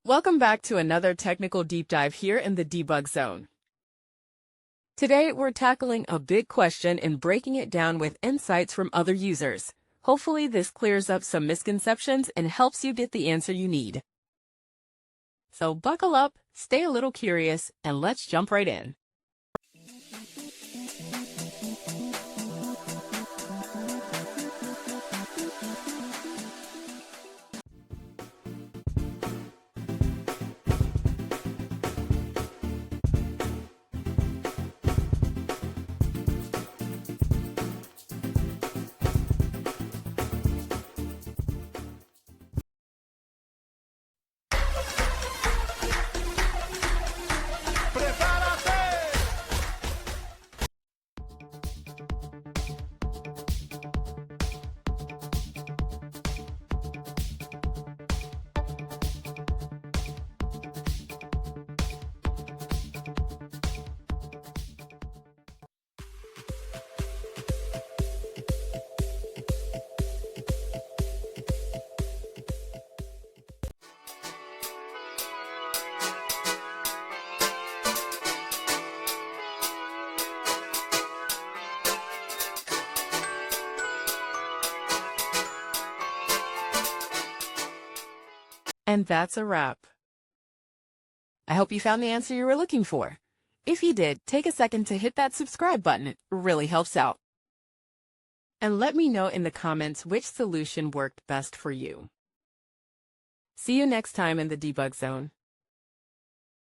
Welcome back to another technical deep dive here in the debug zone. Today, we're tackling a big question and breaking it down with insights from other users. Hopefully, this clears up some misconceptions and helps you get the answer you need. So buckle up, stay a little curious, and let's jump right in. And that's a wrap. I hope you found the answer you were looking for. If you did, take a second to hit that subscribe button. It really helps out. And let me know in the comments which solution worked best for you. See you next time in the debug zone.